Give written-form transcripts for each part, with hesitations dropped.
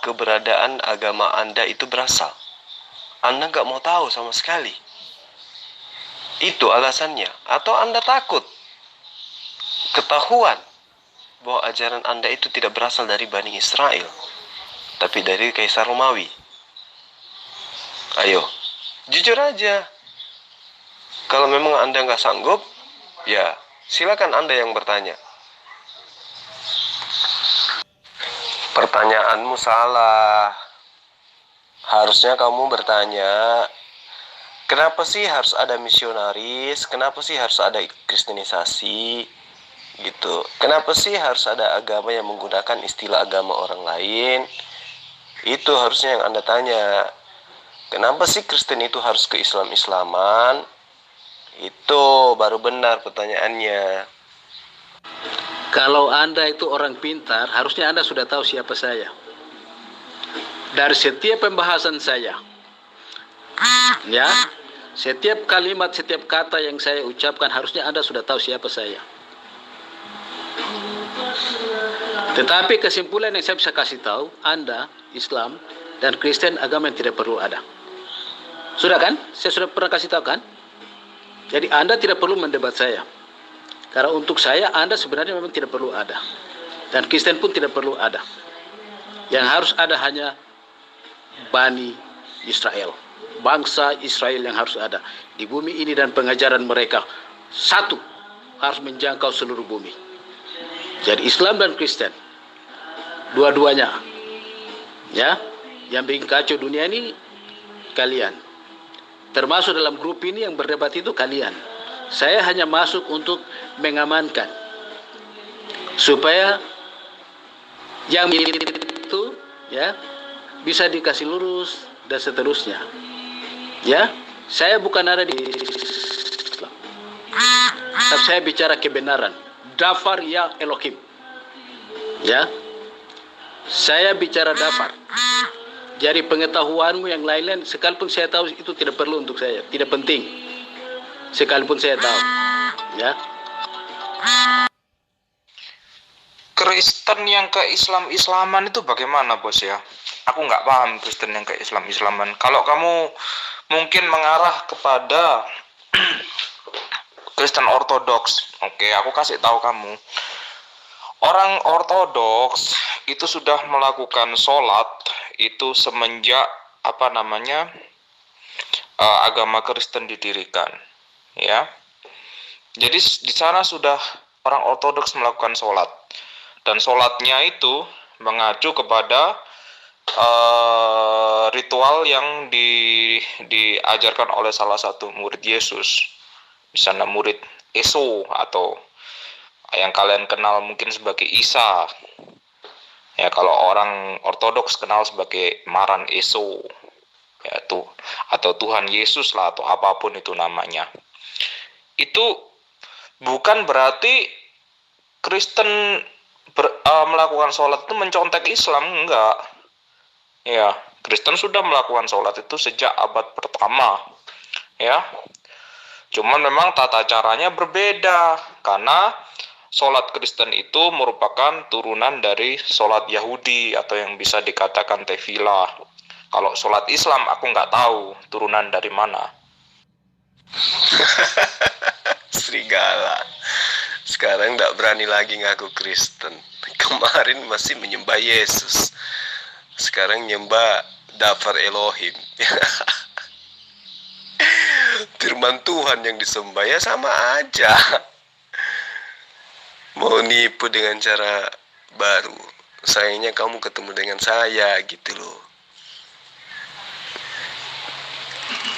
keberadaan agama Anda itu berasal. Anda nggak mau tahu sama sekali. Itu alasannya. Atau Anda takut ketahuan bahwa ajaran Anda itu tidak berasal dari Bani Israel, tapi dari Kaisar Romawi. Ayo, jujur aja. Kalau memang Anda nggak sanggup, ya silakan Anda yang bertanya. Pertanyaanmu salah. Harusnya kamu bertanya, kenapa sih harus ada misionaris? Kenapa sih harus ada kristenisasi? Gitu. Kenapa sih harus ada agama yang menggunakan istilah agama orang lain? Itu harusnya yang Anda tanya. Kenapa sih Kristen itu harus ke Islam-Islaman? Itu baru benar pertanyaannya. Kalau Anda itu orang pintar, harusnya Anda sudah tahu siapa saya. Dari setiap pembahasan saya, ya, setiap kalimat, setiap kata yang saya ucapkan, harusnya Anda sudah tahu siapa saya. Tetapi kesimpulan yang saya bisa kasih tahu, Anda, Islam dan Kristen agama yang tidak perlu ada. Sudah kan? Saya sudah pernah kasih tahu kan? Jadi Anda tidak perlu mendebat saya. Karena untuk saya, Anda sebenarnya memang tidak perlu ada. Dan Kristen pun tidak perlu ada. Yang harus ada hanya Bani Israel. Bangsa Israel yang harus ada di bumi ini, dan pengajaran mereka satu, harus menjangkau seluruh bumi. Jadi Islam dan Kristen, dua-duanya, ya, yang bikin kacau dunia ini kalian. Termasuk dalam grup ini yang berdebat itu kalian. Saya hanya masuk untuk mengamankan supaya yang itu, ya, bisa dikasih lurus dan seterusnya. Ya, saya bukan ada di Islam, tapi saya bicara kebenaran. Dafar ya Elohim. Ya, saya bicara dafar. Jadi pengetahuanmu yang lain-lain, sekalipun saya tahu itu tidak perlu untuk saya, tidak penting. Sekalipun saya tahu, ya. Kristen yang ke Islam-Islaman itu bagaimana, bos ya? Aku nggak paham Kristen yang ke Islam-Islaman. Kalau kamu mungkin mengarah kepada Kristen Ortodoks, oke, aku kasih tahu kamu. Orang Ortodoks itu sudah melakukan sholat itu semenjak agama Kristen didirikan, ya. Jadi di sana sudah orang Ortodoks melakukan sholat, dan sholatnya itu mengacu kepada ritual yang diajarkan oleh salah satu murid Yesus. Di sana murid Eso, atau yang kalian kenal mungkin sebagai Isa. Ya, kalau orang Ortodoks kenal sebagai Maran Eso, yaitu atau Tuhan Yesus lah, atau apapun itu namanya. Itu bukan berarti Kristen melakukan sholat itu mencontek Islam, enggak. Ya, Kristen sudah melakukan sholat itu sejak abad pertama, ya. Cuman memang tata caranya berbeda, karena sholat Kristen itu merupakan turunan dari sholat Yahudi, atau yang bisa dikatakan tefilah. Kalau sholat Islam aku nggak tahu turunan dari mana. Serigala. Sekarang nggak berani lagi ngaku Kristen. Kemarin masih menyembah Yesus. Sekarang nyembah Dafar Elohim. Firman Tuhan yang disembah, ya sama aja. Mau nipu dengan cara baru. Sayangnya kamu ketemu dengan saya gitu loh.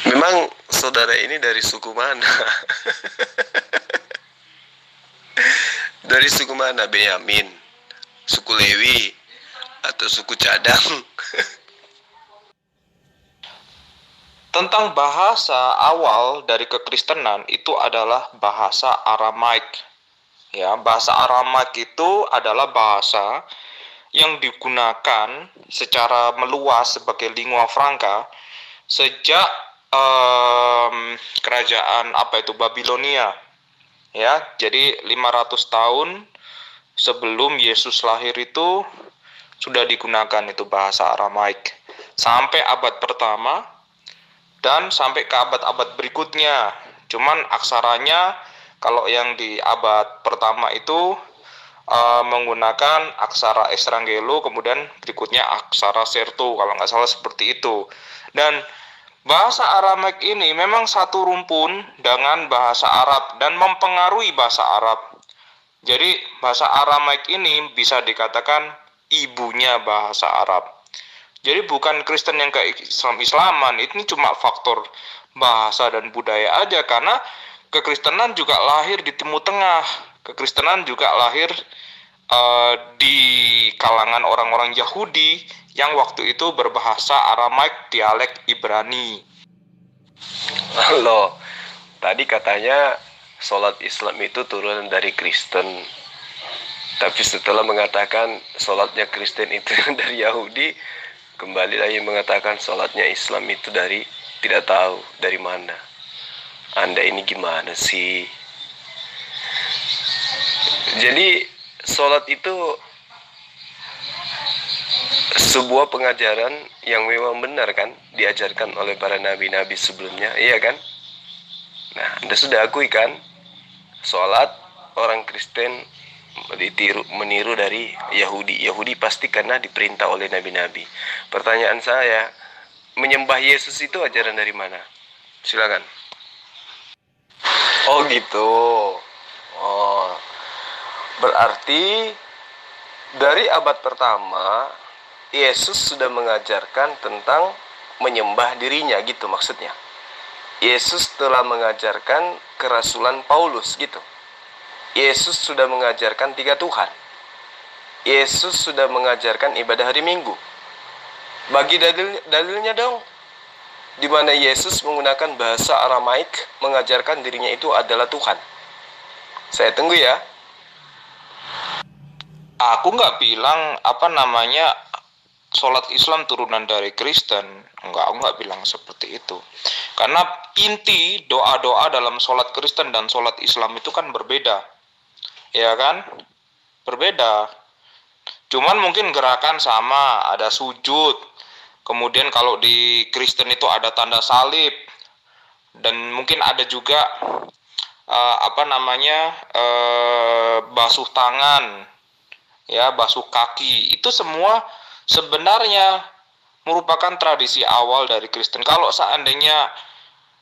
Memang saudara ini dari suku mana? Dari suku mana? Benyamin, suku Lewi, atau suku Cadang? Tentang bahasa awal dari kekristenan itu adalah bahasa Aramaik. Ya, bahasa Aramaik itu adalah bahasa yang digunakan secara meluas sebagai lingua franca sejak kerajaan Babilonia. Ya, jadi 500 tahun sebelum Yesus lahir itu sudah digunakan itu bahasa Aramaik sampai abad pertama dan sampai ke abad-abad berikutnya. Cuman aksaranya kalau yang di abad pertama itu menggunakan aksara Estrangelo, kemudian berikutnya aksara Serto, kalau nggak salah seperti itu. Dan bahasa Aramaik ini memang satu rumpun dengan bahasa Arab dan mempengaruhi bahasa Arab. Jadi bahasa Aramaik ini bisa dikatakan ibunya bahasa Arab. Jadi bukan Kristen yang ke Islam-Islaman, ini cuma faktor bahasa dan budaya aja, karena kekristenan juga lahir di Timur Tengah. Kekristenan juga lahir di kalangan orang-orang Yahudi yang waktu itu berbahasa Aramaik dialek Ibrani. Loh, tadi katanya sholat Islam itu turun dari Kristen. Tapi setelah mengatakan sholatnya Kristen itu dari Yahudi, kembali lagi mengatakan sholatnya Islam itu dari tidak tahu dari mana. Anda ini gimana sih? Jadi sholat itu sebuah pengajaran yang memang benar kan, diajarkan oleh para nabi-nabi sebelumnya, iya kan? Nah, Anda sudah akui kan, sholat orang Kristen meniru dari Yahudi. Yahudi pasti karena diperintah oleh nabi-nabi. Pertanyaan saya, menyembah Yesus itu ajaran dari mana? Silakan. Oh gitu. Oh, berarti dari abad pertama Yesus sudah mengajarkan tentang menyembah dirinya, gitu maksudnya. Yesus telah mengajarkan kerasulan Paulus, gitu. Yesus sudah mengajarkan 3 Tuhan. Yesus sudah mengajarkan ibadah hari Minggu. Bagi dalilnya dong. Di mana Yesus menggunakan bahasa Aramaik mengajarkan dirinya itu adalah Tuhan. Saya tunggu ya. Aku nggak bilang sholat Islam turunan dari Kristen. Aku nggak bilang seperti itu. Karena inti doa-doa dalam sholat Kristen dan sholat Islam itu kan berbeda. Ya kan? Berbeda. Cuman mungkin gerakan sama, ada sujud. Kemudian kalau di Kristen itu ada tanda salib. Dan mungkin ada juga basuh tangan. Ya, basuh kaki. Itu semua sebenarnya merupakan tradisi awal dari Kristen. Kalau seandainya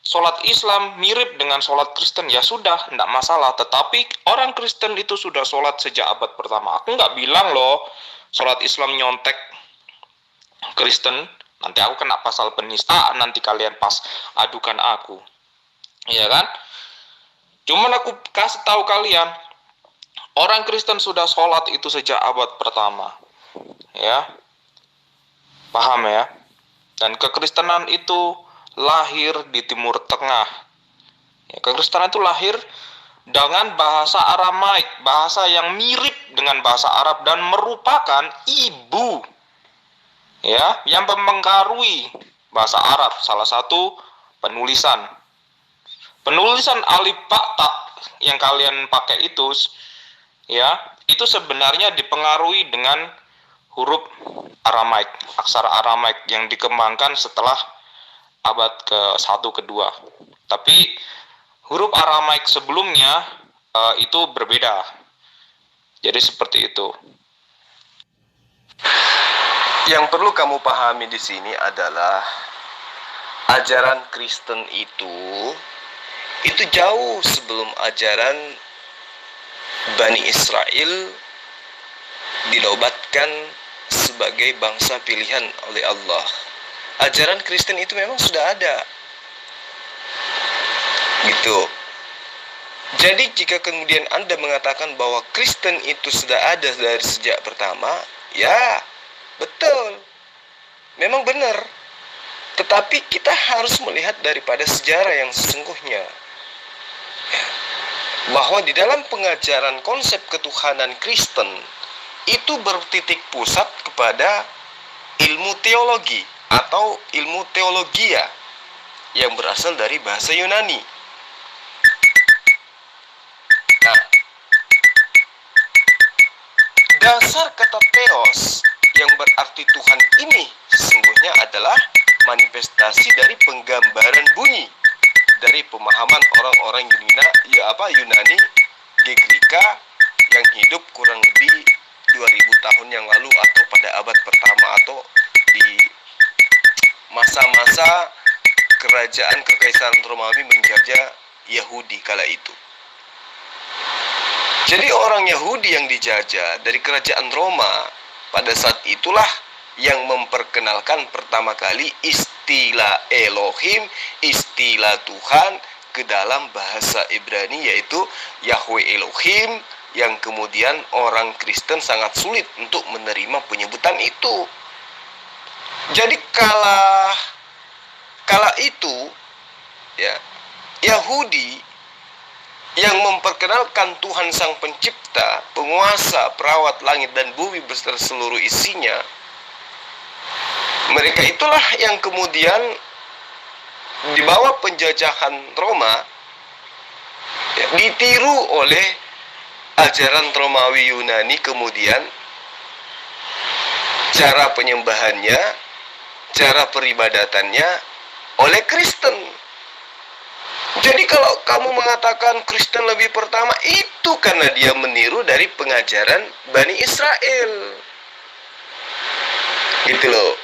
sholat Islam mirip dengan sholat Kristen, ya sudah, tidak masalah. Tetapi orang Kristen itu sudah sholat sejak abad pertama. Aku nggak bilang loh, sholat Islam nyontek Kristen. Nanti aku kena pasal penistaan, nanti kalian pas adukan aku. Iya kan? Cuman aku kasih tahu kalian, orang Kristen sudah sholat itu sejak abad pertama. Ya. Paham ya? Dan kekristenan itu lahir di Timur Tengah. Ya, kekristenan itu lahir dengan bahasa Aramaik, bahasa yang mirip dengan bahasa Arab dan merupakan ibu, ya, yang mempengaruhi bahasa Arab. Salah satu penulisan alif ba ta yang kalian pakai itu, ya, itu sebenarnya dipengaruhi dengan huruf Aramaik, aksara Aramaik yang dikembangkan setelah abad ke-1 ke-2. Tapi huruf Aramaik sebelumnya itu berbeda. Jadi seperti itu. Yang perlu kamu pahami di sini adalah ajaran Kristen itu jauh sebelum ajaran Bani Israel dinobatkan sebagai bangsa pilihan oleh Allah. Ajaran Kristen itu memang sudah ada. Gitu. Jadi jika kemudian Anda mengatakan bahwa Kristen itu sudah ada dari sejak pertama, ya, betul. Memang benar. Tetapi kita harus melihat daripada sejarah yang sesungguhnya. Bahwa di dalam pengajaran konsep ketuhanan Kristen itu bertitik pusat kepada ilmu teologi atau ilmu teologia yang berasal dari bahasa Yunani. Nah, dasar kata theos yang berarti Tuhan ini sesungguhnya adalah manifestasi dari penggambaran bunyi dari pemahaman orang-orang Yunani Gegrika yang hidup kurang lebih 2000 tahun yang lalu atau pada abad pertama atau di masa-masa kerajaan Kekaisaran Romawi menjajah Yahudi kala itu. Jadi orang Yahudi yang dijajah dari kerajaan Roma pada saat itulah yang memperkenalkan pertama kali istilah Elohim, istilah Tuhan ke dalam bahasa Ibrani, yaitu Yahweh Elohim, yang kemudian orang Kristen sangat sulit untuk menerima penyebutan itu. Jadi kala itu ya, Yahudi yang memperkenalkan Tuhan Sang Pencipta, penguasa, perawat langit dan bumi beserta seluruh isinya, mereka itulah yang kemudian di bawah penjajahan Roma ya, ditiru oleh ajaran Romawi Yunani, kemudian cara penyembahannya, cara peribadatannya oleh Kristen. Jadi kalau kamu mengatakan Kristen lebih pertama, itu karena dia meniru dari pengajaran Bani Israel. Gitu loh.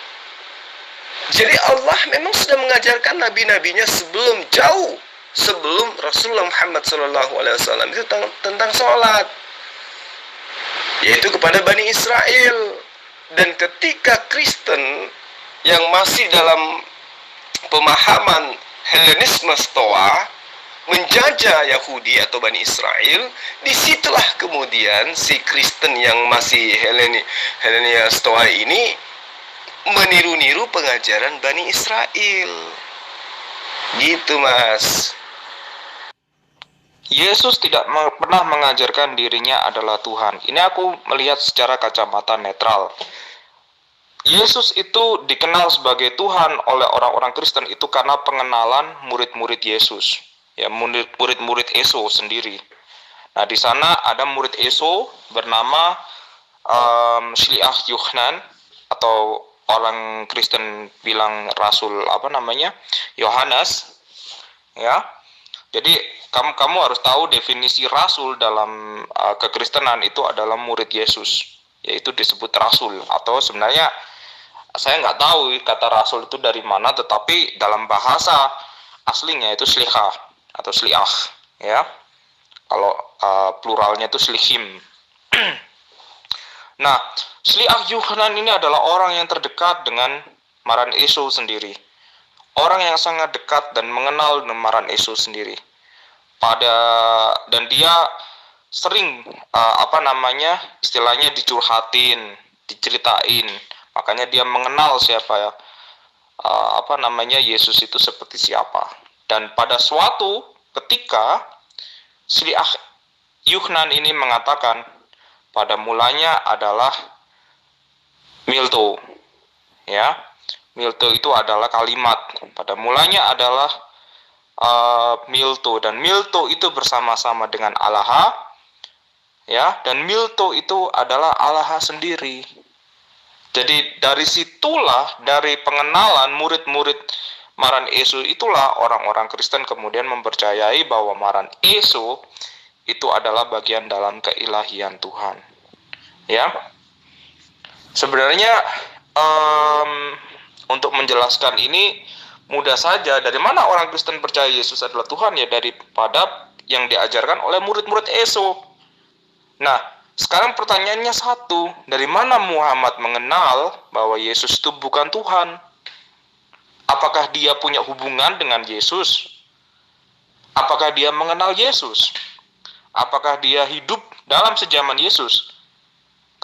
Jadi Allah memang sudah mengajarkan nabi-nabinya jauh sebelum Rasulullah Muhammad SAW itu tentang sholat, yaitu kepada Bani Israel. Dan ketika Kristen yang masih dalam pemahaman Helenisme Stoa menjajah Yahudi atau Bani Israel, disitulah kemudian si Kristen yang masih Helenia Stoa ini meniru-niru pengajaran Bani Israel. Gitu, Mas. Yesus tidak pernah mengajarkan dirinya adalah Tuhan. Ini aku melihat secara kacamata netral. Yesus itu dikenal sebagai Tuhan oleh orang-orang Kristen itu karena pengenalan murid-murid Yesus, ya, murid-murid Eso sendiri. Nah, di sana ada murid Eso bernama Shliach Yohanan, atau orang Kristen bilang Rasul Yohanes, ya. Jadi kamu harus tahu definisi rasul dalam kekristenan itu adalah murid Yesus, yaitu disebut rasul. Atau sebenarnya saya nggak tahu kata rasul itu dari mana, tetapi dalam bahasa aslinya itu shliach atau shliach, ya. Kalau pluralnya itu shlihim. Nah, Shliach Yohanan ini adalah orang yang terdekat dengan Maran Yesus sendiri. Orang yang sangat dekat dan mengenal dengan Maran Yesus sendiri. Dan dia sering istilahnya dicurhatin, diceritain. Makanya dia mengenal siapa Yesus itu seperti siapa. Dan pada suatu ketika Shliach Yohanan ini mengatakan, pada mulanya adalah Milto, ya. Milto itu adalah kalimat. Pada mulanya adalah Milto, dan Milto itu bersama-sama dengan Allah, ya. Dan Milto itu adalah Allah sendiri. Jadi dari situlah, dari pengenalan murid-murid Maran Yesus itulah orang-orang Kristen kemudian mempercayai bahwa Maran Yesus itu adalah bagian dalam keilahian Tuhan, ya. Sebenarnya untuk menjelaskan ini mudah saja. Dari mana orang Kristen percaya Yesus adalah Tuhan? Ya daripada yang diajarkan oleh murid-murid Yesus. Nah, sekarang pertanyaannya satu, dari mana Muhammad mengenal bahwa Yesus itu bukan Tuhan? Apakah dia punya hubungan dengan Yesus? Apakah dia mengenal Yesus? Apakah dia hidup dalam sejaman Yesus?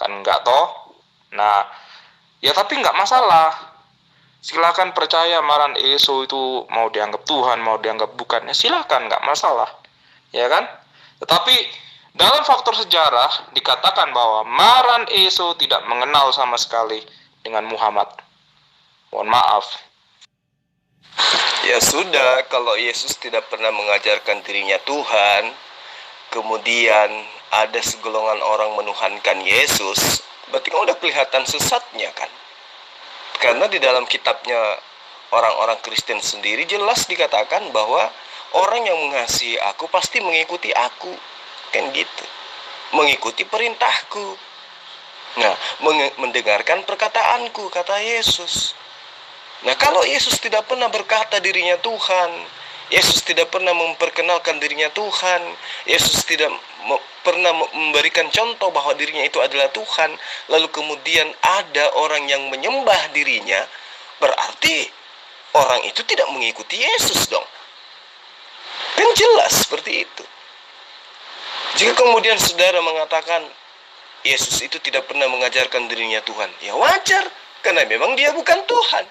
Kan enggak toh? Nah, ya tapi enggak masalah. Silakan percaya Maran Yesus itu mau dianggap Tuhan, mau dianggap bukan. Ya silakan, enggak masalah. Ya kan? Tetapi dalam faktor sejarah dikatakan bahwa Maran Yesus tidak mengenal sama sekali dengan Muhammad. Mohon maaf. Ya sudah, kalau Yesus tidak pernah mengajarkan dirinya Tuhan, kemudian ada segolongan orang menuhankan Yesus, Berarti kan udah kelihatan sesatnya kan. Karena di dalam kitabnya orang-orang Kristen sendiri jelas dikatakan bahwa orang yang mengasihi aku pasti mengikuti aku. Kan gitu. Mengikuti perintahku. Nah, mendengarkan perkataanku, kata Yesus. Nah, kalau Yesus tidak pernah berkata dirinya Tuhan, Yesus tidak pernah memperkenalkan dirinya Tuhan, Yesus tidak pernah memberikan contoh bahwa dirinya itu adalah Tuhan, lalu kemudian ada orang yang menyembah dirinya, berarti orang itu tidak mengikuti Yesus dong. Kan jelas seperti itu. Jika kemudian saudara mengatakan Yesus itu tidak pernah mengajarkan dirinya Tuhan, ya wajar, karena memang dia bukan Tuhan.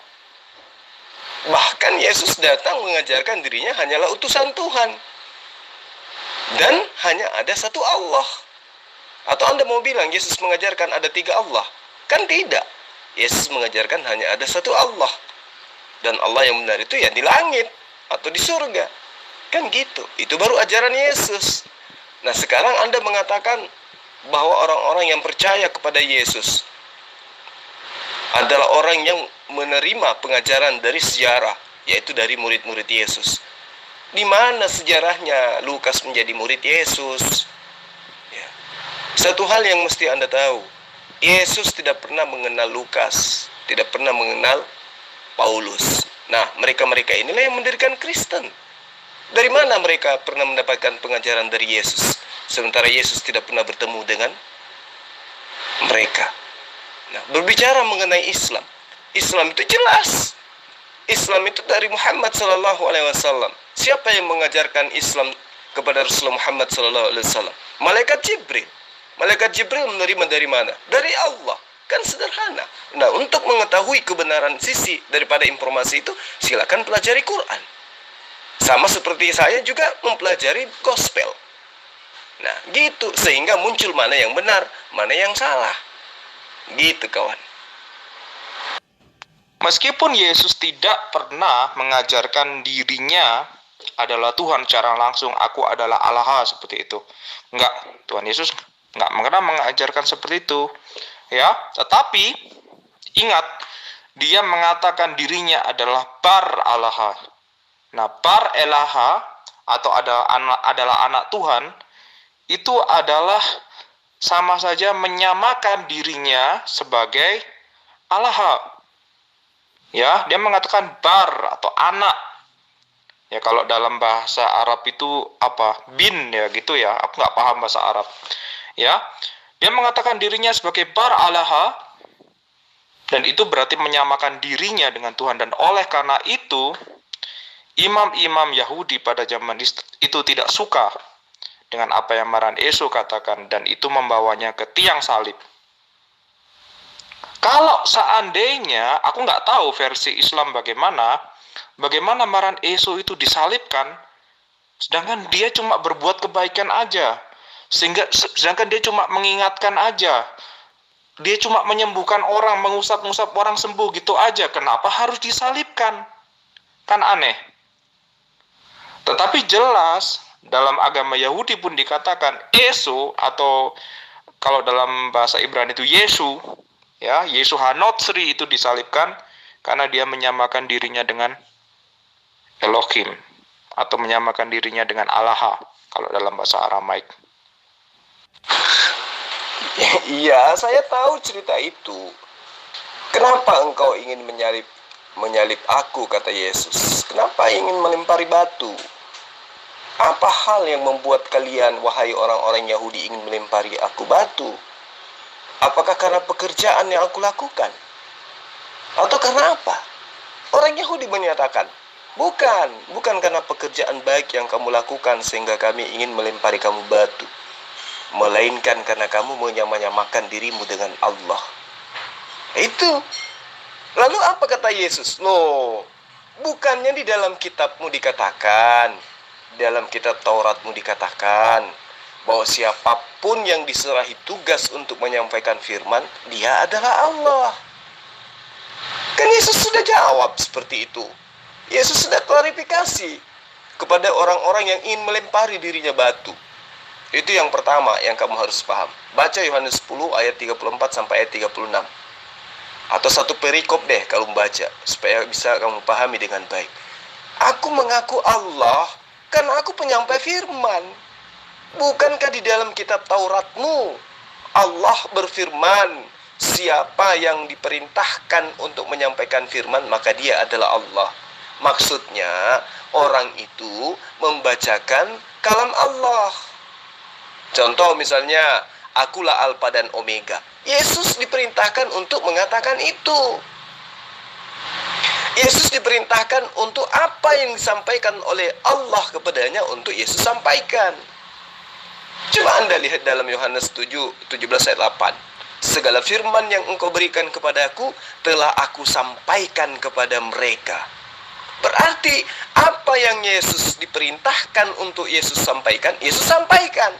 Bahkan Yesus datang mengajarkan dirinya hanyalah utusan Tuhan. Dan hanya ada satu Allah. Atau Anda mau bilang Yesus mengajarkan ada 3 Allah? Kan tidak. Yesus mengajarkan hanya ada satu Allah. Dan Allah yang benar itu ya di langit atau di surga. Kan gitu. Itu baru ajaran Yesus. Nah, sekarang Anda mengatakan bahwa orang-orang yang percaya kepada Yesus adalah orang yang menerima pengajaran dari sejarah, yaitu dari murid-murid Yesus. Di mana sejarahnya Lukas menjadi murid Yesus? Ya. Satu hal yang mesti Anda tahu, Yesus tidak pernah mengenal Lukas, tidak pernah mengenal Paulus. Nah, mereka-mereka inilah yang mendirikan Kristen. Dari mana mereka pernah mendapatkan pengajaran dari Yesus, sementara Yesus tidak pernah bertemu dengan mereka? Nah, berbicara mengenai Islam, Islam itu jelas. Islam itu dari Muhammad sallallahu alaihi wasallam. Siapa yang mengajarkan Islam kepada Rasulullah Muhammad sallallahu alaihi wasallam? Malaikat Jibril. Malaikat Jibril menerima dari mana? Dari Allah. Kan sederhana. Nah, untuk mengetahui kebenaran sisi daripada informasi itu, silakan pelajari Quran. Sama seperti saya juga mempelajari gospel. Nah, gitu. Sehingga muncul mana yang benar, mana yang salah. Gitu, kawan. Meskipun Yesus tidak pernah mengajarkan dirinya adalah Tuhan secara langsung, aku adalah Allah seperti itu. Enggak, Tuhan Yesus enggak pernah mengajarkan seperti itu. Ya, tetapi ingat, dia mengatakan dirinya adalah Bar Allah. Nah, Bar Elaha atau adalah anak Tuhan, itu adalah sama saja menyamakan dirinya sebagai Allah. Ya, dia mengatakan bar atau anak. Ya, kalau dalam bahasa Arab itu apa? Bin ya gitu ya. Aku nggak paham bahasa Arab. Ya, dia mengatakan dirinya sebagai bar Allah, dan itu berarti menyamakan dirinya dengan Tuhan. Dan oleh karena itu, imam-imam Yahudi pada zaman itu tidak suka dengan apa yang Maran Yesus katakan, dan itu membawanya ke tiang salib. Kalau seandainya, aku nggak tahu versi Islam bagaimana Maran Yesus itu disalibkan, sedangkan dia cuma berbuat kebaikan aja, sedangkan dia cuma mengingatkan aja, dia cuma menyembuhkan orang, mengusap-ngusap orang sembuh gitu aja, kenapa harus disalibkan? Kan aneh. Tetapi jelas, dalam agama Yahudi pun dikatakan Yesus, atau kalau dalam bahasa Ibrani itu Yesus, ya, Yesus Hanotsri itu disalibkan karena dia menyamakan dirinya dengan Elohim atau menyamakan dirinya dengan Allah kalau dalam bahasa Aramaik. Iya, saya tahu cerita itu. Kenapa engkau ingin menyalib aku, kata Yesus? Kenapa ingin melempari batu? Apa hal yang membuat kalian, wahai orang-orang Yahudi, ingin melempari aku batu? Apakah karena pekerjaan yang aku lakukan? Atau karena apa? Orang Yahudi menyatakan, bukan karena pekerjaan baik yang kamu lakukan sehingga kami ingin melempari kamu batu, melainkan karena kamu menyamakan dirimu dengan Allah. Itu. Lalu apa kata Yesus? Loh, bukannya di dalam kitabmu dikatakan, dalam kitab Tauratmu dikatakan bahwa siapapun yang diserahi tugas untuk menyampaikan firman, dia adalah Allah. Kan Yesus sudah jawab seperti itu. Yesus sudah klarifikasi kepada orang-orang yang ingin melempari dirinya batu. Itu yang pertama yang kamu harus paham. Baca Yohanes 10 ayat 34 sampai ayat 36. Atau satu perikop deh kalau membaca, supaya bisa kamu pahami dengan baik. Aku mengaku Allah karena aku penyampai firman. Bukankah di dalam kitab Tauratmu Allah berfirman, siapa yang diperintahkan untuk menyampaikan firman maka dia adalah Allah. Maksudnya orang itu membacakan kalam Allah. Contoh misalnya, akulah Alfa dan Omega. Yesus diperintahkan untuk mengatakan itu. Yesus diperintahkan untuk apa yang disampaikan oleh Allah kepadanya untuk Yesus sampaikan. Coba Anda lihat dalam Yohanes 17 ayat 8. Segala firman yang engkau berikan kepadaku telah aku sampaikan kepada mereka. Berarti apa yang Yesus diperintahkan untuk Yesus sampaikan, Yesus sampaikan.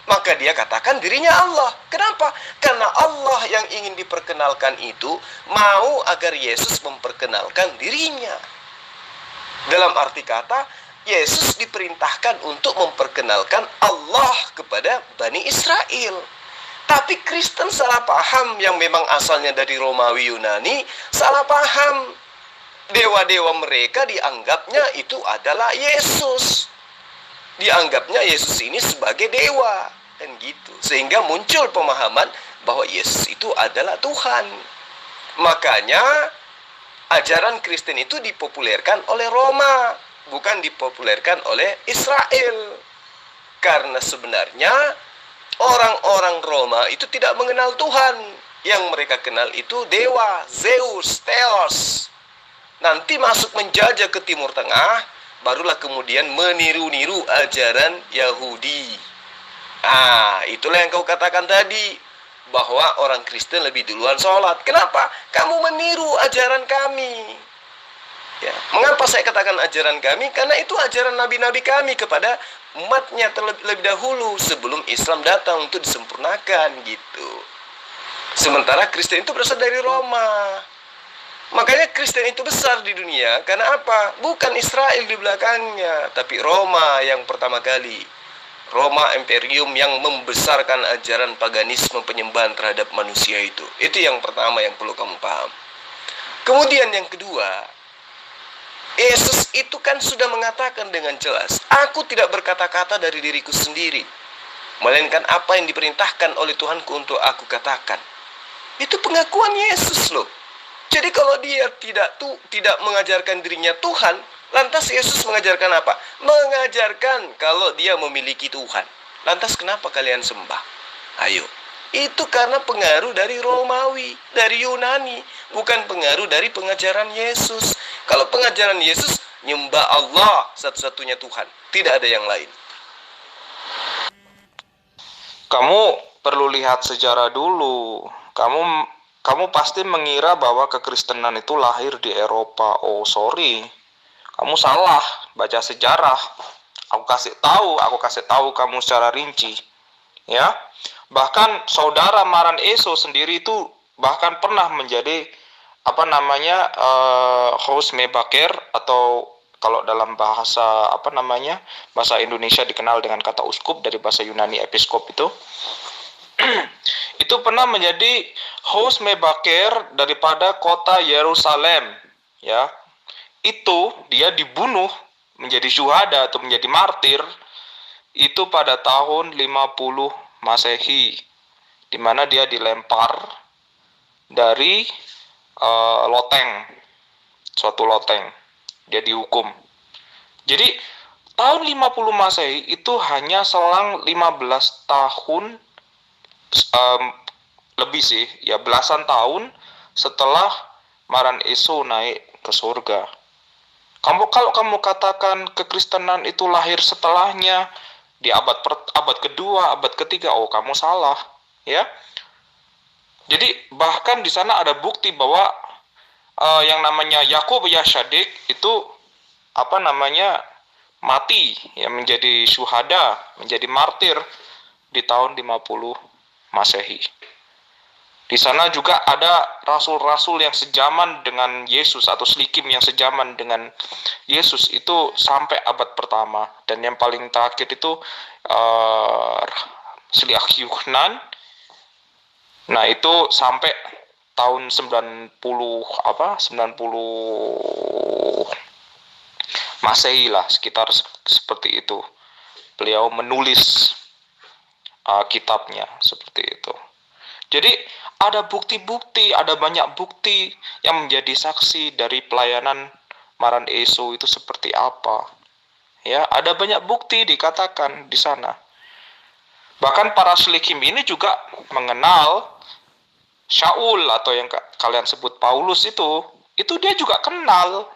Maka dia katakan dirinya Allah. Kenapa? Karena Allah yang ingin diperkenalkan itu mau agar Yesus memperkenalkan dirinya. Dalam arti kata, Yesus diperintahkan untuk memperkenalkan Allah kepada Bani Israel. Tapi Kristen salah paham, yang memang asalnya dari Romawi Yunani, salah paham. Dewa-dewa mereka dianggapnya itu adalah Yesus. Dianggapnya Yesus ini sebagai dewa, dan gitu. Sehingga muncul pemahaman bahwa Yesus itu adalah Tuhan. Makanya ajaran Kristen itu dipopulerkan oleh Roma, bukan dipopulerkan oleh Israel. Karena sebenarnya orang-orang Roma itu tidak mengenal Tuhan. Yang mereka kenal itu dewa, Zeus, Theos. Nanti masuk menjajah ke Timur Tengah, barulah kemudian meniru-niru ajaran Yahudi. Itulah yang kau katakan tadi, bahwa orang Kristen lebih duluan sholat. Kenapa? Kamu meniru ajaran kami. Ya, mengapa saya katakan ajaran kami? Karena itu ajaran nabi-nabi kami kepada umatnya terlebih dahulu, sebelum Islam datang untuk disempurnakan gitu. Sementara Kristen itu berasal dari Roma. Makanya Kristen itu besar di dunia. Karena apa? Bukan Israel di belakangnya, tapi Roma yang pertama kali. Roma Imperium yang membesarkan ajaran paganisme, penyembahan terhadap manusia itu. Itu yang pertama yang perlu kamu paham. Kemudian yang kedua, Yesus itu kan sudah mengatakan dengan jelas, aku tidak berkata-kata dari diriku sendiri, melainkan apa yang diperintahkan oleh Tuhanku untuk aku katakan. Itu pengakuan Yesus loh. Jadi kalau dia tidak mengajarkan dirinya Tuhan, lantas Yesus mengajarkan apa? Mengajarkan kalau dia memiliki Tuhan. Lantas kenapa kalian sembah? Ayo. Itu karena pengaruh dari Romawi, dari Yunani, bukan pengaruh dari pengajaran Yesus. Kalau pengajaran Yesus, nyembah Allah satu-satunya Tuhan, tidak ada yang lain. Kamu perlu lihat sejarah dulu. Kamu pasti mengira bahwa kekristenan itu lahir di Eropa. Oh, sorry. Kamu salah baca sejarah. Aku kasih tahu kamu secara rinci. Ya. Bahkan saudara Maran Eso sendiri itu bahkan pernah menjadi host mebaker, atau kalau dalam bahasa bahasa Indonesia dikenal dengan kata uskup, dari bahasa Yunani episkop itu. Itu pernah menjadi host mebaker daripada kota Yerusalem, ya. Itu dia dibunuh menjadi syuhada atau menjadi martir itu pada tahun 50 Masehi, di mana dia dilempar dari suatu loteng. Dia dihukum. Jadi tahun 50 Masehi itu hanya selang 15 tahun lebih sih, ya belasan tahun setelah Maran Eso naik ke surga. Kalau kamu katakan kekristenan itu lahir setelahnya di abad kedua, abad ketiga, oh kamu salah, ya. Jadi bahkan di sana ada bukti bahwa yang namanya Yakub Yashadik itu mati, ya, menjadi syuhada, menjadi martir di tahun 50 Masehi. Di sana juga ada rasul-rasul yang sejaman dengan Yesus atau selikim yang sejaman dengan Yesus itu sampai abad pertama. Dan yang paling terakhir itu Sliach Yuchnan. Nah, itu sampai tahun 90 Masehi lah, sekitar seperti itu. Beliau menulis kitabnya seperti itu. Jadi ada bukti-bukti, ada banyak bukti yang menjadi saksi dari pelayanan Maran Eso itu seperti apa. Ya, ada banyak bukti dikatakan di sana. Bahkan para selikim ini juga mengenal Shaul atau yang kalian sebut Paulus itu dia juga kenal.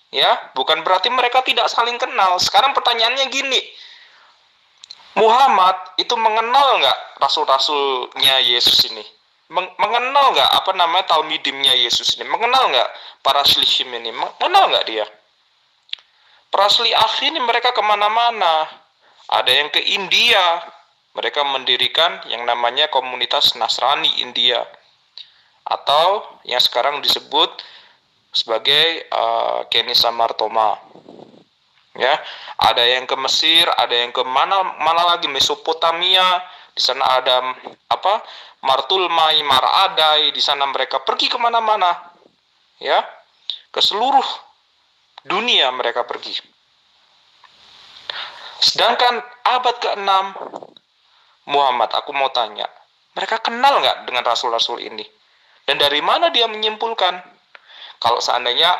Ya, bukan berarti mereka tidak saling kenal. Sekarang pertanyaannya gini, Muhammad itu mengenal nggak rasul-rasulnya Yesus ini? Mengenal nggak Talmidimnya Yesus ini? Mengenal nggak para selikim ini? Mengenal nggak dia? Para seliach ini mereka kemana-mana. Ada yang ke India. Mereka mendirikan yang namanya komunitas Nasrani India. Atau yang sekarang disebut sebagai Kenisa Martoma. Ya, ada yang ke Mesir, ada yang ke mana lagi, Mesopotamia. Di sana ada Martulmai, Maradai. Di sana mereka pergi kemana-mana, ya, ke seluruh dunia mereka pergi. Sedangkan abad ke-6 Muhammad, aku mau tanya, mereka kenal nggak dengan rasul-rasul ini? Dan dari mana dia menyimpulkan? Kalau seandainya,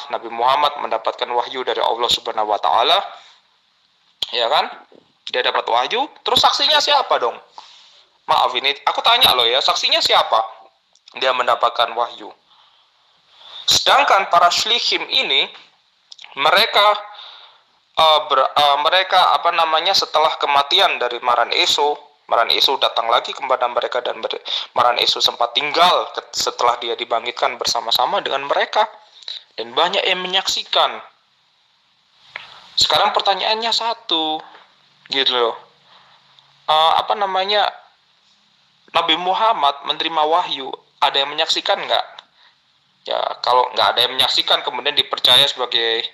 Nabi Muhammad mendapatkan wahyu dari Allah Subhanahu wa Ta'ala, ya kan? Dia dapat wahyu, terus saksinya siapa dong? Maaf, ini aku tanya loh ya, saksinya siapa? Dia mendapatkan wahyu. Sedangkan para selikim ini, mereka setelah kematian dari Maran Eso datang lagi kepada mereka dan Maran Eso sempat tinggal setelah dia dibangkitkan bersama-sama dengan mereka dan banyak yang menyaksikan. Sekarang pertanyaannya satu, gitu loh. Nabi Muhammad menerima wahyu, ada yang menyaksikan nggak? Ya, kalau nggak ada yang menyaksikan kemudian dipercaya sebagai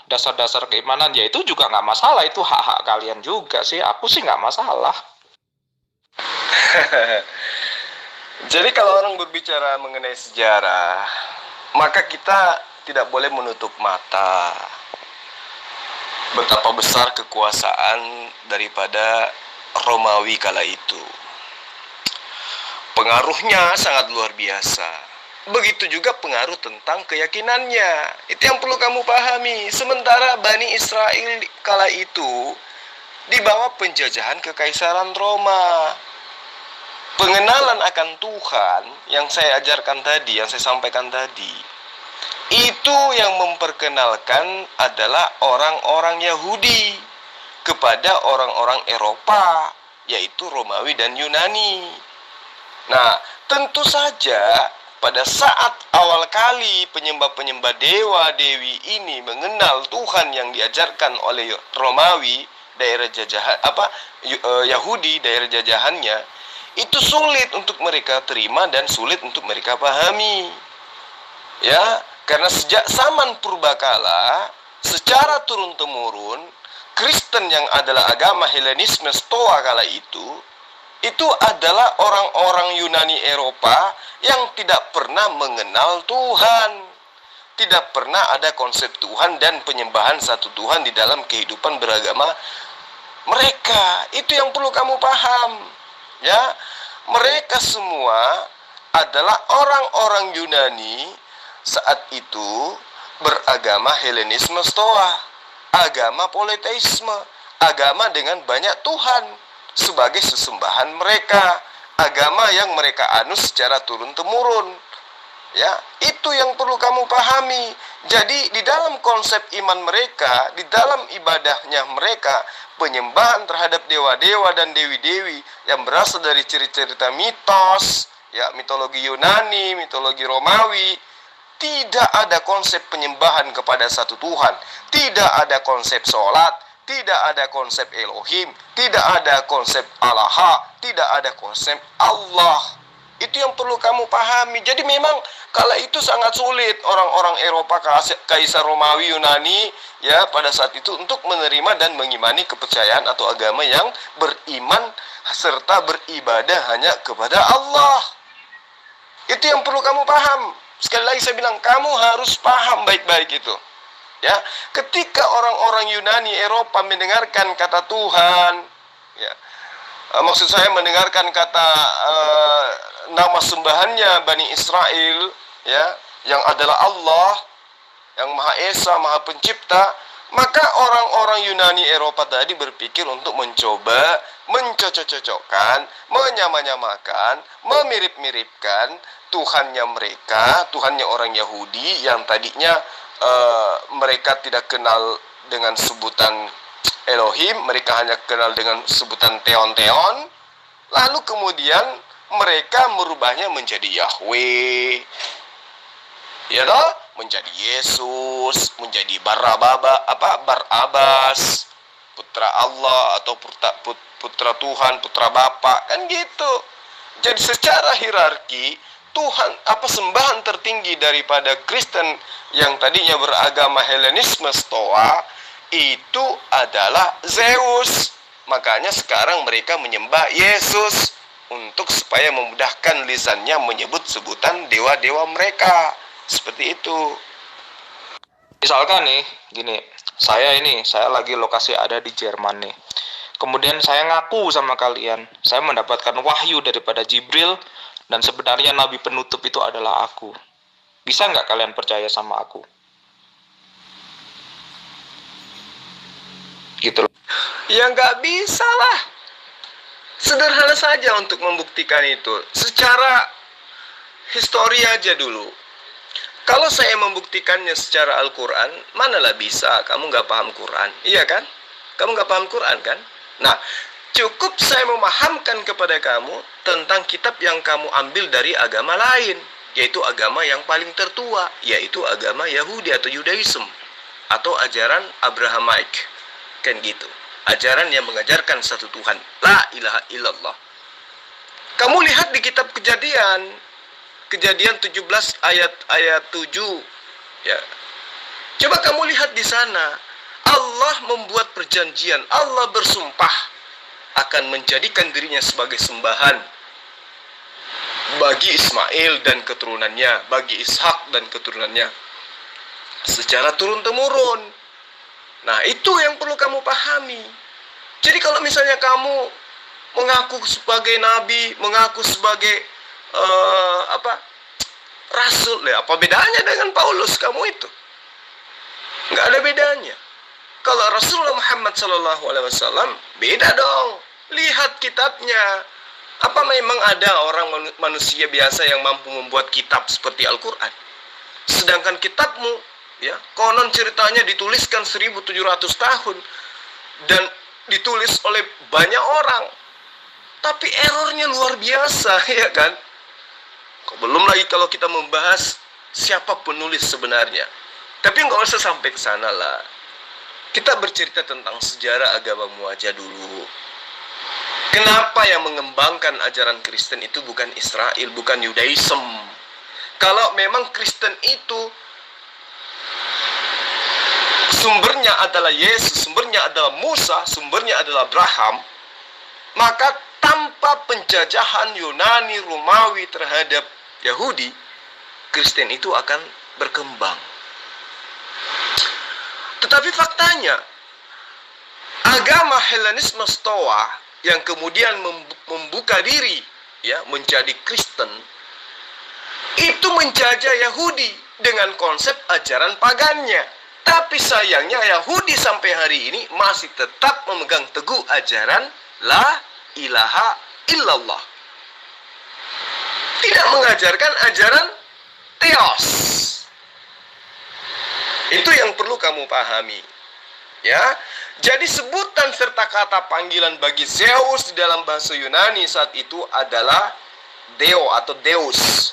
dasar-dasar keimanan, ya itu juga nggak masalah, itu hak-hak kalian juga sih, aku sih nggak masalah. Jadi kalau orang berbicara mengenai sejarah, maka kita tidak boleh menutup mata betapa besar kekuasaan daripada Romawi kala itu. Pengaruhnya sangat luar biasa. Begitu juga pengaruh tentang keyakinannya. Itu yang perlu kamu pahami. Sementara Bani Israel kala itu di bawah penjajahan kekaisaran Roma. Pengenalan akan Tuhan yang saya ajarkan tadi, yang saya sampaikan tadi, itu yang memperkenalkan adalah orang-orang Yahudi kepada orang-orang Eropa, yaitu Romawi dan Yunani. Nah, tentu saja pada saat awal kali penyembah-penyembah dewa-dewi ini mengenal Tuhan yang diajarkan oleh Romawi, daerah jajahan Yahudi, daerah jajahannya, itu sulit untuk mereka terima dan sulit untuk mereka pahami. Ya, karena sejak zaman purbakala secara turun-temurun Kristen yang adalah agama Helenisme Stoa kala itu adalah orang-orang Yunani Eropa yang tidak pernah mengenal Tuhan. Tidak pernah ada konsep Tuhan dan penyembahan satu Tuhan di dalam kehidupan beragama mereka. Itu yang perlu kamu paham. Ya, mereka semua adalah orang-orang Yunani saat itu beragama Helenisme Stoa, agama politeisme, agama dengan banyak Tuhan sebagai sesembahan mereka, agama yang mereka anut secara turun-temurun. Ya, itu yang perlu kamu pahami. Jadi di dalam konsep iman mereka, di dalam ibadahnya mereka, penyembahan terhadap dewa-dewa dan dewi-dewi yang berasal dari cerita-cerita mitos, ya, mitologi Yunani, mitologi Romawi, tidak ada konsep penyembahan kepada satu Tuhan, tidak ada konsep sholat, tidak ada konsep Elohim, tidak ada konsep Allah, tidak ada konsep Allah. Itu yang perlu kamu pahami. Jadi memang kala itu sangat sulit orang-orang Eropa, Kaisar Romawi, Yunani, ya, pada saat itu untuk menerima dan mengimani kepercayaan atau agama yang beriman serta beribadah hanya kepada Allah. Itu yang perlu kamu paham. Sekali lagi saya bilang, kamu harus paham baik-baik itu. Ya, ketika orang-orang Yunani Eropa mendengarkan kata Tuhan, ya, maksud saya mendengarkan kata nama sembahannya Bani Israel, ya, yang adalah Allah, yang Maha Esa, Maha Pencipta, maka orang-orang Yunani Eropa tadi berpikir untuk mencoba mencocok-cocokkan, menyama-nyamakan, memirip-miripkan Tuhannya mereka, Tuhannya orang Yahudi yang tadinya mereka tidak kenal dengan sebutan Elohim, mereka hanya kenal dengan sebutan Theon. Lalu kemudian mereka merubahnya menjadi Yahweh, ya toh, menjadi Yesus, menjadi Barabas, putra Allah atau putra Tuhan, putra Bapa, kan gitu. Jadi secara hierarki Tuhan, sembahan tertinggi daripada Kristen yang tadinya beragama Helenisme Stoa itu adalah Zeus. Makanya sekarang mereka menyembah Yesus untuk supaya memudahkan lisannya menyebut sebutan dewa-dewa mereka. Seperti itu. Misalkan nih, gini, saya lagi lokasi ada di Jerman nih. Kemudian saya ngaku sama kalian, saya mendapatkan wahyu daripada Jibril, dan sebenarnya nabi penutup itu adalah aku. Bisa nggak kalian percaya sama aku? Gitu loh. Ya nggak bisa lah. Sederhana saja untuk membuktikan itu. Secara histori aja dulu. Kalau saya membuktikannya secara Al-Quran, manalah bisa kamu nggak paham Quran. Iya kan? Kamu nggak paham Quran kan? Nah, cukup saya memahamkan kepada kamu tentang kitab yang kamu ambil dari agama lain, yaitu agama yang paling tertua, yaitu agama Yahudi atau Yudaism, atau ajaran Abrahamaik, kan gitu. Ajaran yang mengajarkan satu Tuhan, la ilaha illallah. Kamu lihat di kitab Kejadian 17 ayat 7, ya. Coba kamu lihat di sana, Allah membuat perjanjian, Allah bersumpah akan menjadikan dirinya sebagai sembahan bagi Ismail dan keturunannya, bagi Ishak dan keturunannya, secara turun-temurun. Nah, itu yang perlu kamu pahami. Jadi kalau misalnya kamu mengaku sebagai nabi, mengaku sebagai rasul, ya apa bedanya dengan Paulus kamu itu? Nggak ada bedanya. Kalau Rasulullah Muhammad SAW beda dong. Lihat kitabnya. Apa memang ada orang manusia biasa yang mampu membuat kitab seperti Al-Quran? Sedangkan kitabmu, ya, konon ceritanya dituliskan 1700 tahun dan ditulis oleh banyak orang. Tapi errornya luar biasa, ya kan? Belum lagi kalau kita membahas siapa penulis sebenarnya. Tapi nggak usah sampai ke sana lah. Kita bercerita tentang sejarah agamamu aja dulu. Kenapa yang mengembangkan ajaran Kristen itu bukan Israel, bukan Yudaism? Kalau memang Kristen itu sumbernya adalah Yesus, sumbernya adalah Musa, sumbernya adalah Abraham, maka tanpa penjajahan Yunani Romawi terhadap Yahudi, Kristen itu akan berkembang. Tetapi faktanya, agama Helenisme Stoa yang kemudian membuka diri, ya, menjadi Kristen, itu menjajah Yahudi dengan konsep ajaran pagannya. Tapi sayangnya Yahudi sampai hari ini masih tetap memegang teguh ajaran la ilaha illallah. Tidak mengajarkan ajaran Theos. Itu yang perlu kamu pahami. Ya, jadi sebutan serta kata panggilan bagi Zeus di dalam bahasa Yunani saat itu adalah Deo atau Deus.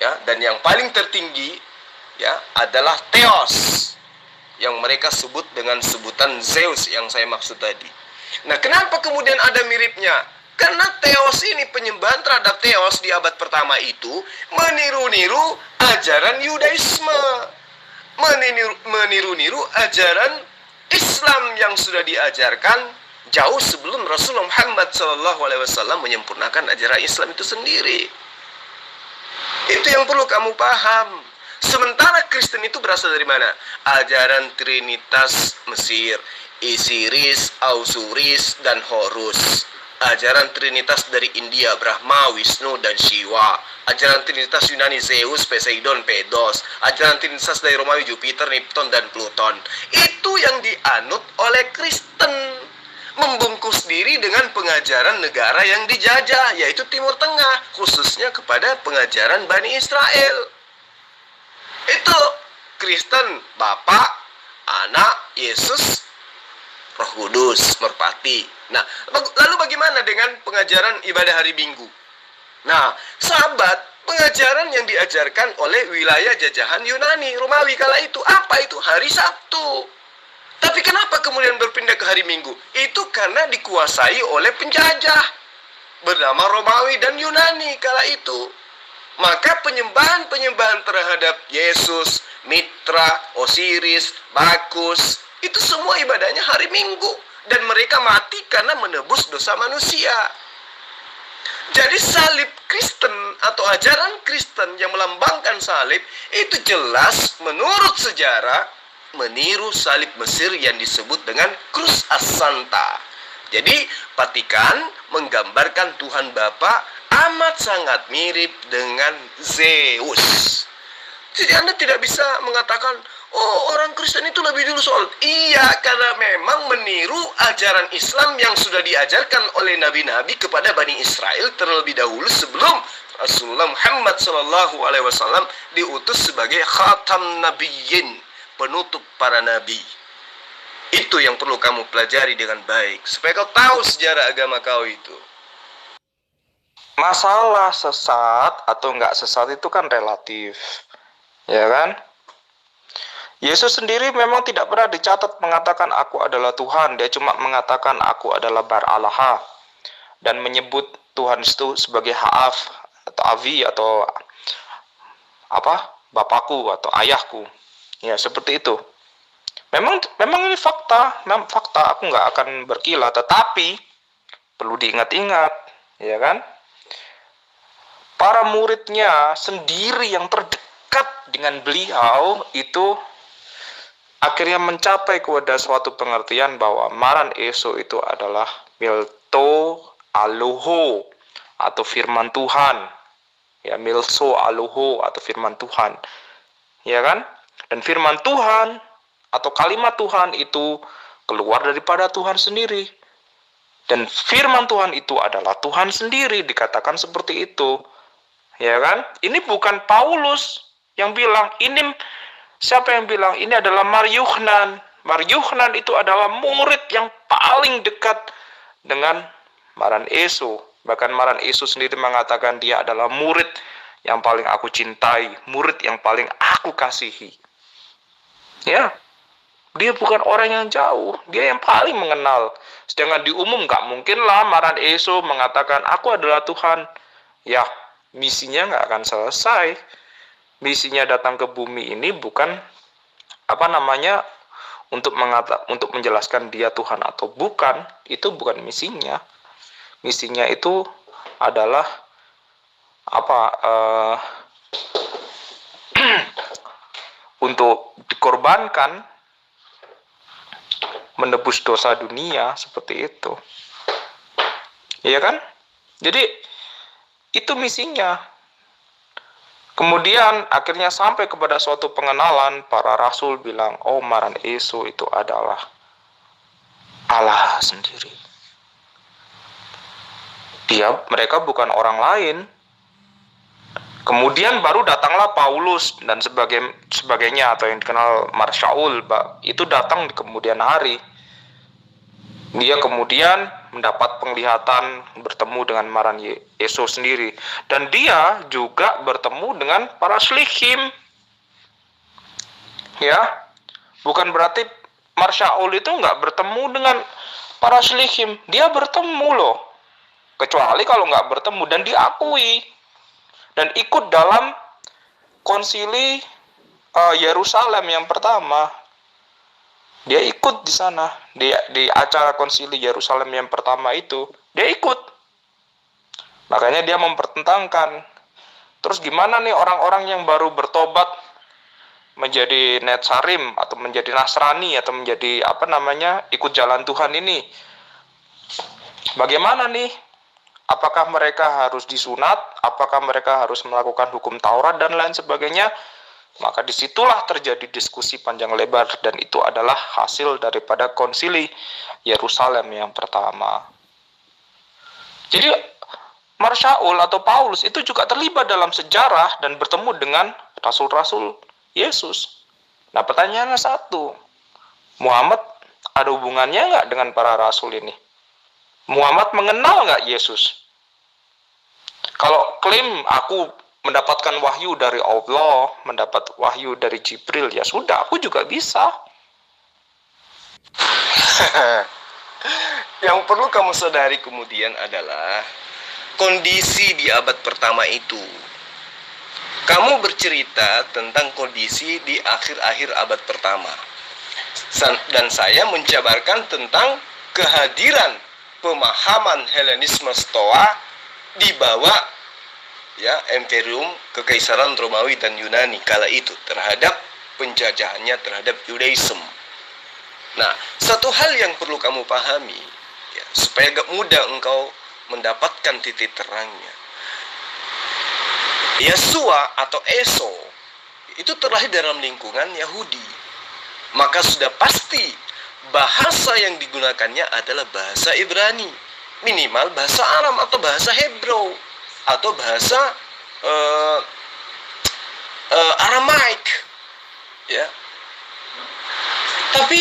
Ya, dan yang paling tertinggi, ya, adalah Theos. yang mereka sebut dengan sebutan Zeus yang saya maksud tadi. Nah, kenapa kemudian ada miripnya? Karena Theos ini, penyembahan terhadap Theos di abad pertama itu meniru-niru ajaran Yudaisme, meniru-niru ajaran Islam yang sudah diajarkan jauh sebelum Rasulullah Muhammad SAW menyempurnakan ajaran Islam itu sendiri. Itu yang perlu kamu paham. Sementara Kristen itu berasal dari mana? Ajaran Trinitas Mesir, Isiris, Osiris, dan Horus. Ajaran Trinitas dari India, Brahma, Wisnu, dan Shiva. Ajaran Trinitas Yunani, Zeus, Poseidon, Pedos. Ajaran Trinitas dari Romawi, Jupiter, Neptun, dan Pluton. Itu yang dianut oleh Kristen, membungkus diri dengan pengajaran negara yang dijajah, yaitu Timur Tengah, khususnya kepada pengajaran Bani Israel. Itu Kristen, Bapa, Anak, Yesus, Roh Kudus, merpati. Nah, lalu bagaimana dengan pengajaran ibadah hari Minggu? Nah, sahabat, pengajaran yang diajarkan oleh wilayah jajahan Yunani, Romawi kala itu, apa itu? Hari Sabtu. Tapi kenapa kemudian berpindah ke hari Minggu? Itu karena dikuasai oleh penjajah bernama Romawi dan Yunani kala itu. Maka penyembahan-penyembahan terhadap Yesus, Mitra, Osiris, Bakus, itu semua ibadahnya hari Minggu. Dan mereka mati karena menebus dosa manusia. Jadi salib Kristen atau ajaran Kristen yang melambangkan salib itu jelas menurut sejarah meniru salib Mesir yang disebut dengan Cruz Santa. Jadi Vatikan menggambarkan Tuhan Bapa amat sangat mirip dengan Zeus. Jadi Anda tidak bisa mengatakan, oh, orang Kristen itu lebih dulu soal. Iya, karena memang meniru ajaran Islam yang sudah diajarkan oleh nabi-nabi kepada Bani Israel terlebih dahulu sebelum Rasulullah Muhammad SAW diutus sebagai khatam nabiyyin, penutup para nabi. Itu yang perlu kamu pelajari dengan baik, supaya kau tahu sejarah agama kau itu. Masalah sesat atau enggak sesat itu kan relatif, ya kan? Yesus sendiri memang tidak pernah dicatat mengatakan aku adalah Tuhan. Dia cuma mengatakan aku adalah Bar Allah dan menyebut Tuhan itu sebagai Ha'af atau Avi atau apa? Bapakku atau ayahku. Ya, seperti itu. Memang ini fakta, memang fakta, aku nggak akan berkilah, tetapi perlu diingat-ingat, ya kan? Para muridnya sendiri yang terdekat dengan beliau itu akhirnya mencapai kepada suatu pengertian bahwa Maran Eso itu adalah Milto Aloho atau firman Tuhan. Ya, Milso Aloho atau firman Tuhan. Ya kan? Dan firman Tuhan atau kalimat Tuhan itu keluar daripada Tuhan sendiri. Dan firman Tuhan itu adalah Tuhan sendiri, dikatakan seperti itu. Ya kan? Ini bukan Paulus yang bilang, ini siapa yang bilang? Ini adalah Mar Yuhnan. Mar Yuhnan itu adalah murid yang paling dekat dengan Maran Eso. Bahkan Maran Eso sendiri mengatakan dia adalah murid yang paling aku cintai, murid yang paling aku kasihi. Ya, dia bukan orang yang jauh, dia yang paling mengenal. Sedangkan di umum gak mungkin lah Maran Eso mengatakan aku adalah Tuhan. Ya, misinya gak akan selesai. Misinya datang ke bumi ini bukan untuk menjelaskan dia Tuhan atau bukan. Itu bukan misinya. Misinya itu adalah untuk dikorbankan, menebus dosa dunia, seperti itu. Iya kan? Jadi itu misinya. Kemudian akhirnya sampai kepada suatu pengenalan, para rasul bilang, oh Maran Eso itu adalah Allah sendiri. Mereka bukan orang lain. Kemudian baru datanglah Paulus dan sebagainya atau yang dikenal Mar Shaul, itu datang di kemudian hari. Dia kemudian mendapat penglihatan, bertemu dengan Maran Eso sendiri. Dan dia juga bertemu dengan para slichim. Ya, Bukan berarti Marsyaul itu nggak bertemu dengan para shlihim. Dia bertemu loh. Kecuali kalau nggak bertemu dan diakui. Dan ikut dalam konsili Yerusalem yang pertama. Dia ikut di sana. Di acara konsili Yerusalem yang pertama itu. Dia ikut. Makanya dia mempertentangkan. Terus gimana nih orang-orang yang baru bertobat menjadi Netsarim atau menjadi Nasrani atau menjadi ikut jalan Tuhan ini? Bagaimana nih? Apakah mereka harus disunat? Apakah mereka harus melakukan hukum Taurat dan lain sebagainya? Maka disitulah terjadi diskusi panjang lebar dan itu adalah hasil daripada konsili Yerusalem yang pertama. Jadi Marsyaul atau Paulus itu juga terlibat dalam sejarah dan bertemu dengan rasul-rasul Yesus. Nah, pertanyaannya satu, Muhammad ada hubungannya nggak dengan para rasul ini? Muhammad mengenal nggak Yesus? Kalau klaim aku mendapatkan wahyu dari Allah, mendapat wahyu dari Jibril, ya sudah, aku juga bisa. Yang perlu kamu sadari kemudian adalah kondisi di abad pertama itu. Kamu bercerita tentang kondisi di akhir-akhir abad pertama. Dan saya menjabarkan tentang kehadiran pemahaman Helenisme Stoa di bawah Imperium Kekaisaran Romawi dan Yunani kala itu terhadap penjajahannya terhadap Judaism. Nah, satu hal yang perlu kamu pahami supaya gak mudah engkau mendapatkan titik terangnya. Yesua atau Eso itu terlahir dalam lingkungan Yahudi. Maka sudah pasti bahasa yang digunakannya adalah bahasa Ibrani, minimal bahasa Aram atau bahasa Hebrew atau bahasa Aramaik, ya. Tapi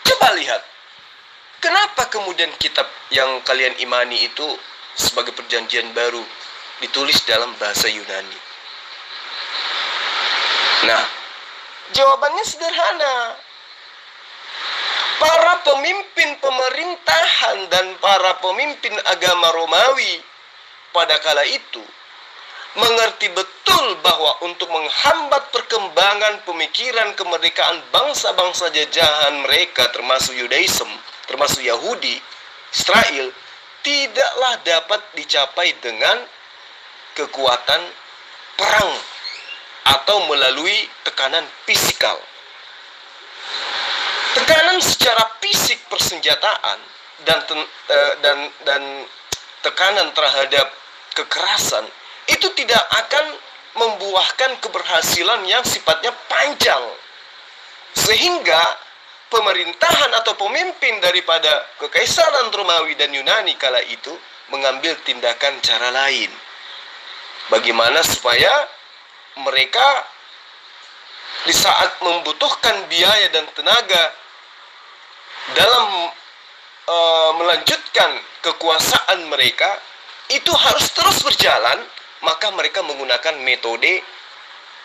coba lihat, kenapa kemudian kitab yang kalian imani itu sebagai perjanjian baru ditulis dalam bahasa Yunani? Nah, jawabannya sederhana. Para pemimpin pemerintahan dan para pemimpin agama Romawi pada kala itu mengerti betul bahwa untuk menghambat perkembangan pemikiran kemerdekaan bangsa-bangsa jajahan mereka termasuk Yudaism, termasuk Yahudi, Israel, tidaklah dapat dicapai dengan kekuatan perang atau melalui tekanan fisikal. Tekanan secara fisik persenjataan dan tekanan terhadap kekerasan itu tidak akan membuahkan keberhasilan yang sifatnya panjang. Sehingga pemerintahan atau pemimpin daripada Kekaisaran Romawi dan Yunani kala itu mengambil tindakan cara lain. Bagaimana supaya mereka di saat membutuhkan biaya dan tenaga dalam melanjutkan kekuasaan mereka itu harus terus berjalan, maka mereka menggunakan metode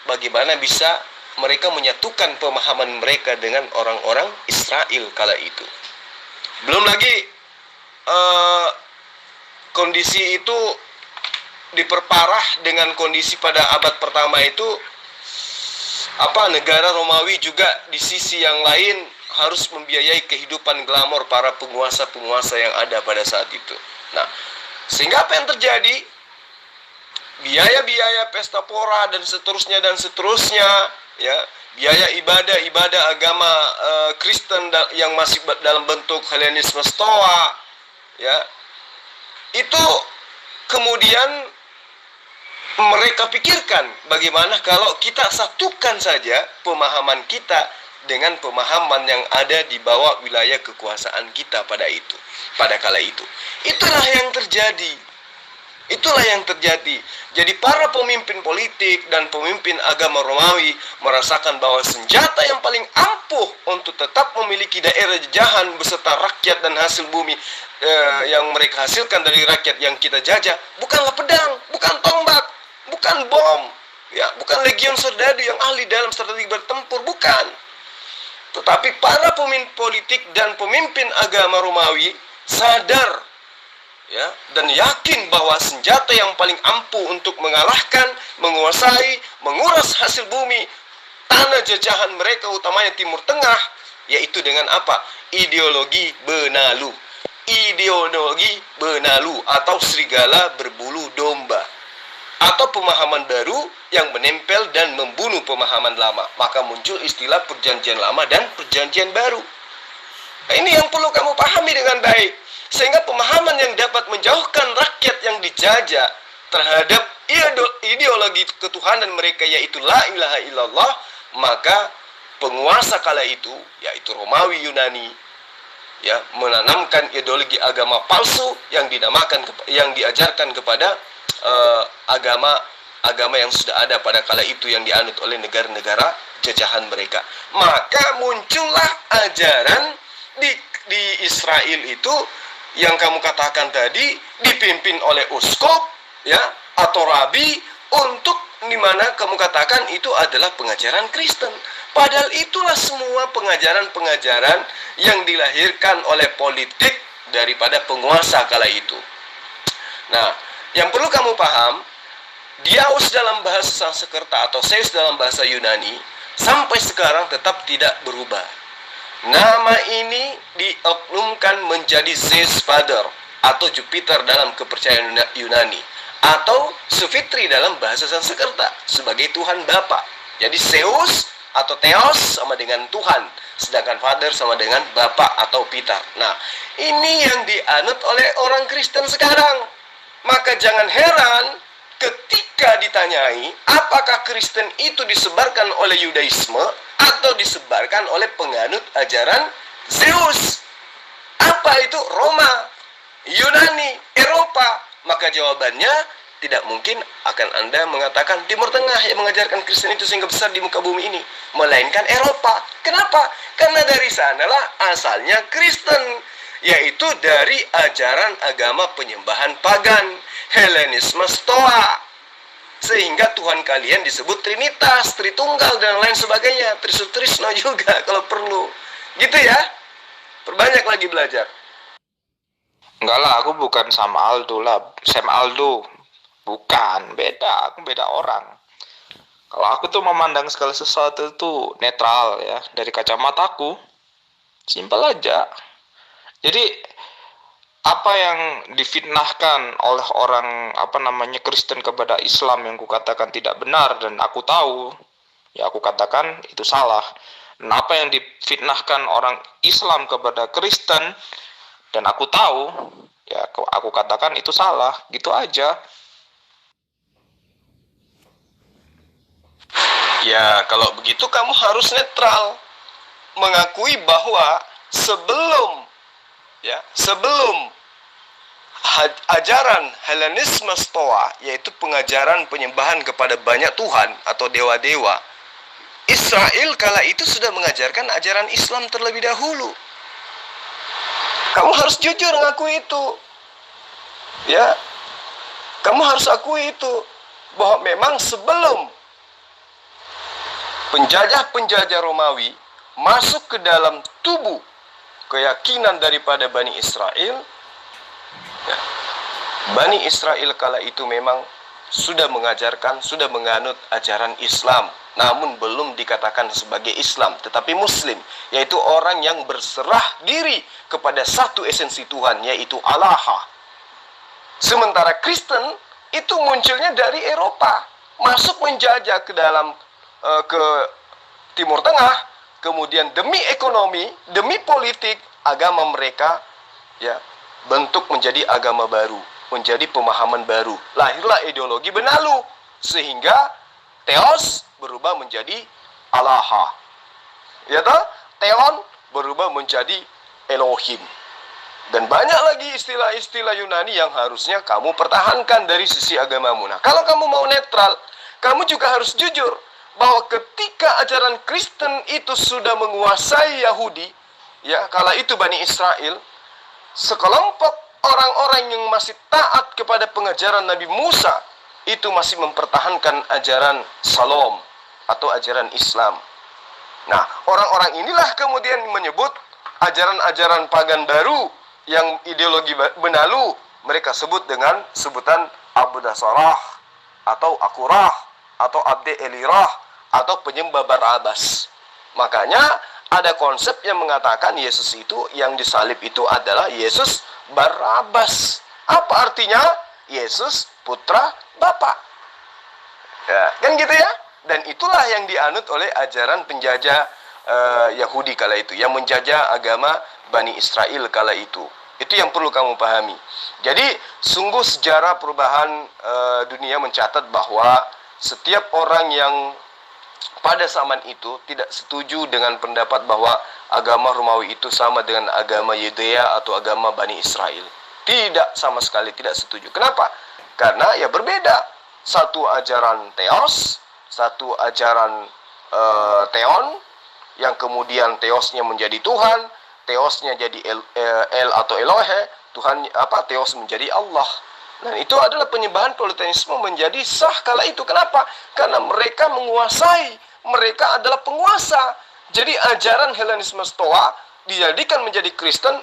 bagaimana bisa mereka menyatukan pemahaman mereka dengan orang-orang Israel kala itu. Belum lagi kondisi itu diperparah dengan kondisi pada abad pertama itu negara Romawi juga di sisi yang lain harus membiayai kehidupan glamor para penguasa-penguasa yang ada pada saat itu. Nah, sehingga apa yang terjadi? Biaya-biaya pesta pora dan seterusnya ya, biaya ibadah agama Kristen yang masih dalam bentuk Helenisme Stoa, ya, itu kemudian mereka pikirkan bagaimana kalau kita satukan saja pemahaman kita dengan pemahaman yang ada di bawah wilayah kekuasaan kita pada kala itu. Itulah yang terjadi. Jadi para pemimpin politik dan pemimpin agama Romawi merasakan bahwa senjata yang paling ampuh untuk tetap memiliki daerah jajahan beserta rakyat dan hasil bumi yang mereka hasilkan dari rakyat yang kita jajah bukanlah pedang, bukan tombak, bukan bom, ya, bukan legion serdadu yang ahli dalam strategi bertempur, bukan. Tetapi para pemimpin politik dan pemimpin agama Romawi sadar, ya, dan yakin bahwa senjata yang paling ampuh untuk mengalahkan, menguasai, menguras hasil bumi, tanah jajahan mereka utamanya Timur Tengah, yaitu dengan apa? Ideologi benalu. Ideologi benalu atau serigala berbulu domba, atau pemahaman baru yang menempel dan membunuh pemahaman lama. Maka muncul istilah perjanjian lama dan perjanjian baru. Nah, ini yang perlu kamu pahami dengan baik, sehingga pemahaman yang dapat menjauhkan rakyat yang dijajah terhadap ideologi ketuhanan mereka, yaitu la ilaha illallah, maka penguasa kala itu, yaitu Romawi Yunani, ya, menanamkan ideologi agama palsu yang diajarkan kepada agama yang sudah ada pada kala itu yang dianut oleh negara-negara jajahan mereka. Maka muncullah ajaran di Israel itu yang kamu katakan tadi, dipimpin oleh uskup, ya, atau rabi, untuk dimana kamu katakan itu adalah pengajaran Kristen. Padahal itulah semua pengajaran-pengajaran yang dilahirkan oleh politik daripada penguasa kala itu. Nah, yang perlu kamu paham, Diaus dalam bahasa Sanskerta atau Zeus dalam bahasa Yunani sampai sekarang tetap tidak berubah. Nama ini dioknumkan menjadi Zeus Father atau Jupiter dalam kepercayaan Yunani, atau Sufitri dalam bahasa Sanskerta sebagai Tuhan Bapa. Jadi Zeus atau Theos sama dengan Tuhan, sedangkan Father sama dengan Bapa atau Pitar. Nah, ini yang dianut oleh orang Kristen sekarang. Maka jangan heran ketika ditanyai apakah Kristen itu disebarkan oleh Yudaisme atau disebarkan oleh penganut ajaran Zeus. Apa itu? Roma, Yunani, Eropa. Maka jawabannya tidak mungkin akan Anda mengatakan Timur Tengah yang mengajarkan Kristen itu sehingga besar di muka bumi ini, melainkan Eropa. Kenapa? Karena dari sanalah asalnya Kristen, yaitu dari ajaran agama penyembahan pagan, Helenisme Stoa. Sehingga Tuhan kalian disebut Trinitas, Tritunggal, dan lain sebagainya. Trisutrisno juga kalau perlu. Gitu ya. Perbanyak lagi belajar. Enggak lah, aku bukan sama Aldo lah. Sam Aldo. Bukan, beda. Aku beda orang. Kalau aku tuh memandang segala sesuatu itu netral ya. Dari kacamataku. Simpel aja. Jadi apa yang difitnahkan oleh orang Kristen kepada Islam yang kukatakan tidak benar dan aku tahu, ya aku katakan itu salah. Dan apa yang difitnahkan orang Islam kepada Kristen dan aku tahu, ya aku katakan itu salah. Gitu aja. Ya, kalau begitu kamu harus netral, mengakui bahwa sebelum ajaran Helenisme Stoa, yaitu pengajaran penyembahan kepada banyak Tuhan atau dewa-dewa, Israel kala itu sudah mengajarkan ajaran Islam terlebih dahulu. Kamu harus jujur mengakui itu. Ya, kamu harus akui itu, bahwa memang sebelum penjajah-penjajah Romawi masuk ke dalam tubuh keyakinan daripada Bani Israel, ya, Bani Israel kala itu memang sudah mengajarkan, sudah menganut ajaran Islam, namun belum dikatakan sebagai Islam, tetapi Muslim, yaitu orang yang berserah diri kepada satu esensi Tuhan, yaitu Allah. Sementara Kristen itu munculnya dari Eropa, masuk menjajah ke dalam ke Timur Tengah, kemudian demi ekonomi, demi politik, agama mereka ya bentuk menjadi agama baru, menjadi pemahaman baru. Lahirlah ideologi benalu, sehingga Theos berubah menjadi Allah. Ya toh? Theon berubah menjadi Elohim. Dan banyak lagi istilah-istilah Yunani yang harusnya kamu pertahankan dari sisi agamamu. Nah, kalau kamu mau netral, kamu juga harus jujur bahwa ketika ajaran Kristen itu sudah menguasai Yahudi, ya, kala itu Bani Israel, sekelompok orang-orang yang masih taat kepada pengajaran Nabi Musa itu masih mempertahankan ajaran Salom atau ajaran Islam. Nah, orang-orang inilah kemudian menyebut ajaran-ajaran pagan baru yang ideologi benalu, mereka sebut dengan sebutan Abdasarah atau Akurah atau Abde Elirah atau penyembah Barabas. Makanya ada konsep yang mengatakan Yesus itu yang disalib itu adalah Yesus Barabas. Apa artinya? Yesus putra Bapa. Ya, kan gitu ya? Dan itulah yang dianut oleh ajaran penjajah Yahudi kala itu, yang menjajah agama Bani Israel kala itu. Itu yang perlu kamu pahami. Jadi sungguh sejarah perubahan dunia mencatat bahwa setiap orang yang pada zaman itu tidak setuju dengan pendapat bahwa agama Romawi itu sama dengan agama Yudea atau agama Bani Israel. Tidak, sama sekali tidak setuju. Kenapa? Karena ya berbeda. Satu ajaran Theos, satu ajaran Theon, yang kemudian Theosnya menjadi Tuhan, Theosnya jadi El atau Elohe, Tuhan Theos menjadi Allah. Dan itu adalah penyembahan politeisme menjadi sah kala itu. Kenapa? Karena mereka menguasai, mereka adalah penguasa. Jadi ajaran Helenisme Stoa dijadikan menjadi Kristen